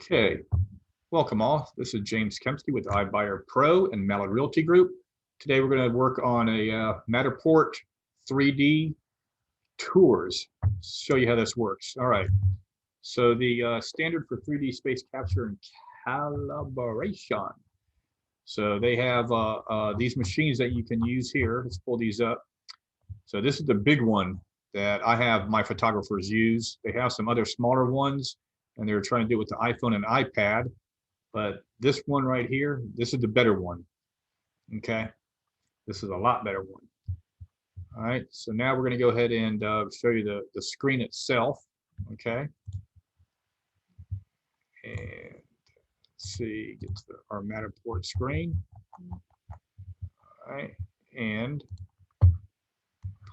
Okay, welcome all. This is James Kempski with Ibuyerpro and Mallard Realty Group. Today we're going to work on a Matterport 3D tours. Show you how this works. All right. So the standard for 3D space capture and calibration. So they have these machines that you can use here. Let's pull these up. So this is the big one that I have my photographers use. They have some other smaller ones, and they're trying to do it with the iPhone and iPad. But this one right here, this is the better one. Okay, this is a lot better one. All right, so now we're going to go ahead and show you the screen itself. Okay, and let's see, get to our Matterport screen. All right, and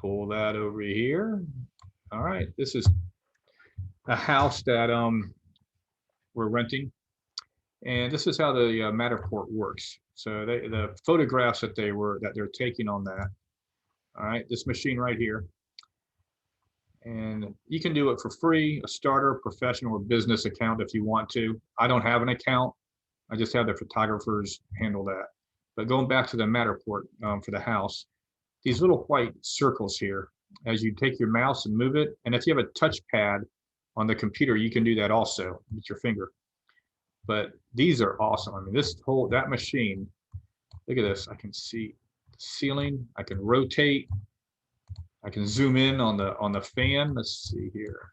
pull that over here. All right, this is a house that we're renting, and this is how the Matterport works. So the photographs that they're taking on that. All right, this machine right here, and you can do it for free, a starter, professional, or business account if you want to. I don't have an account. I just have the photographers handle that. But going back to the Matterport for the house, these little white circles here, as you take your mouse and move it, and if you have a touchpad on the computer, you can do that also with your finger. But these are awesome. I mean, that machine, look at this. I can see the ceiling. I can rotate. I can zoom in on the fan. Let's see here.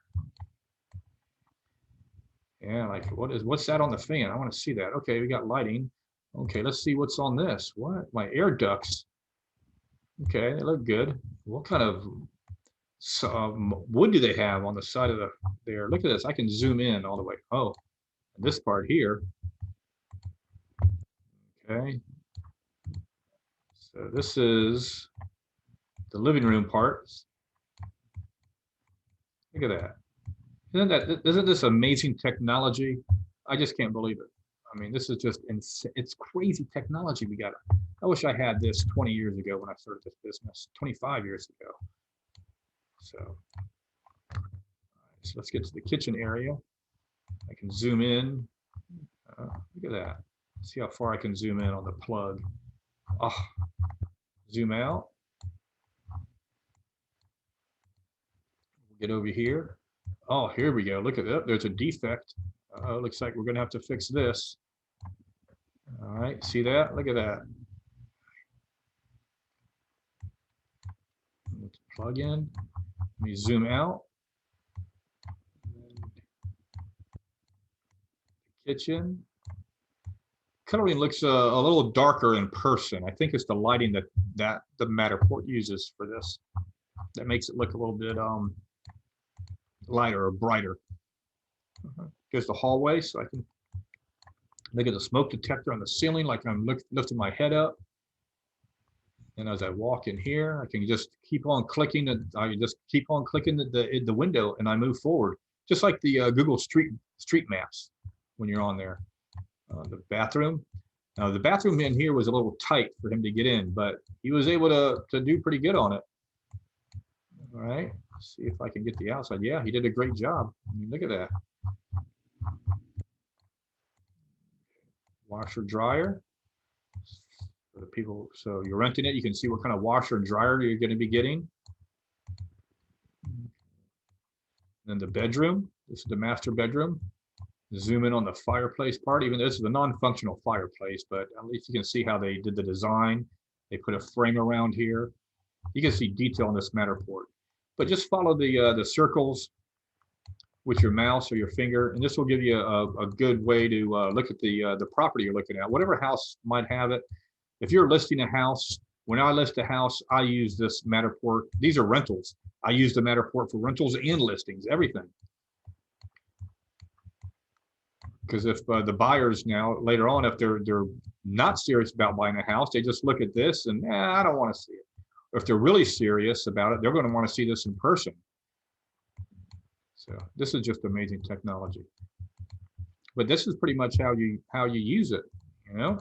Yeah, like what's that on the fan? I want to see that. Okay, we got lighting. Okay, let's see what's on this. What? My air ducts. Okay, they look good. What kind of wood do they have on the side of there? Look at this. I can zoom in all the way. Oh, this part here. Okay. So this is the living room part. Look at that. Isn't this amazing technology? I just can't believe it. I mean, this is just insane. It's crazy technology we got. I wish I had this 20 years ago when I started this business, 25 years ago. So let's get to the kitchen area. I can zoom in. Look at that. See how far I can zoom in on the plug. Oh, zoom out. Get over here. Oh, here we go. Look at that. There's a defect. Looks like we're going to have to fix this. All right. See that? Look at that. Plug in. Let me zoom out. Kitchen. Coloring looks a little darker in person. I think it's the lighting that the Matterport uses for this that makes it look a little bit lighter or brighter. Here's the hallway, so I can look at the smoke detector on the ceiling like I'm lifting my head up. And as I walk in here, I can just keep on clicking the window, and I move forward, just like the Google Street Maps when you're on there. The bathroom. Now the bathroom in here was a little tight for him to get in, but he was able to do pretty good on it. All right, let's see if I can get the outside. Yeah, he did a great job. I mean, look at that. Washer dryer. For the people, so you're renting it, you can see what kind of washer and dryer you're going to be getting. Then the bedroom. This is the master bedroom. Zoom in on the fireplace part. Even though this is a non-functional fireplace, but at least you can see how they did the design. They put a frame around here. You can see detail on this Matterport. But just follow the circles with your mouse or your finger, and this will give you a good way to look at the property you're looking at. Whatever house might have it. If you're listing a house, when I list a house, I use this Matterport. These are rentals. I use the Matterport for rentals and listings, everything. Because if the buyers now later on, if they're not serious about buying a house, they just look at this and I don't want to see it. Or if they're really serious about it, they're going to want to see this in person. So this is just amazing technology. But this is pretty much how you use it, you know.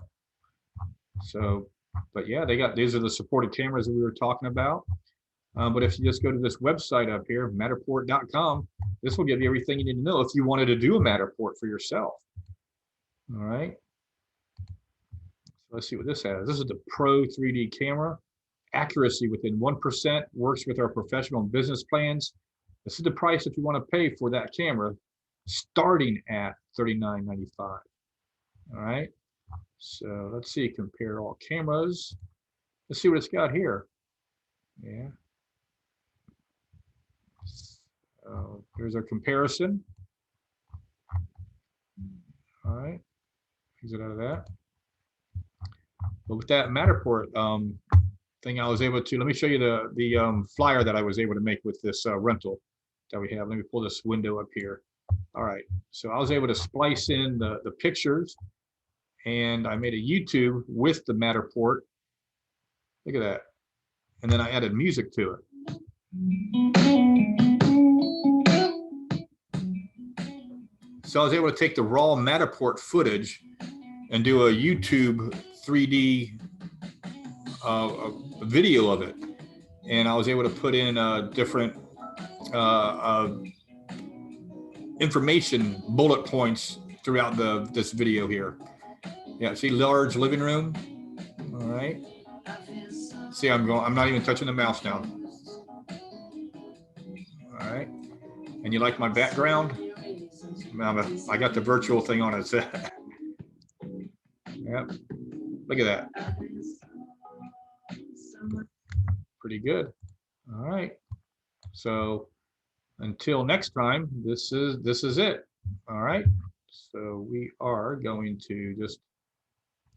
So, but yeah, these are the supported cameras that we were talking about. But if you just go to this website up here, matterport.com, this will give you everything you need to know if you wanted to do a Matterport for yourself. All right. So let's see what this has. This is the Pro 3D camera. Accuracy within 1%, works with our professional and business plans. This is the price if you want to pay for that camera, starting at $39.95. All right. So let's see, compare all cameras. Let's see what it's got here. Yeah. Here's our comparison. All right. Exit out of that. But with that Matterport thing, I was able to, let me show you the flyer that I was able to make with this rental that we have. Let me pull this window up here. All right. So I was able to splice in the pictures, and I made a YouTube with the Matterport. Look at that. And then I added music to it. So I was able to take the raw Matterport footage and do a YouTube 3D video of it. And I was able to put in different information bullet points throughout this video here. Yeah, see, large living room. All right. See, I'm not even touching the mouse now. All right. And you like my background? I got the virtual thing on it. Yep. Look at that. Pretty good. All right. So until next time, this is it. All right. So we are going to just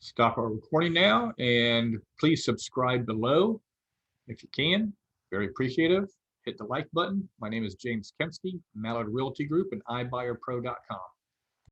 stop our recording now, and please subscribe below if you can. Very appreciative. Hit the like button. My name is James Kempski, Mallard Realty Group, and Ibuyerpro.com.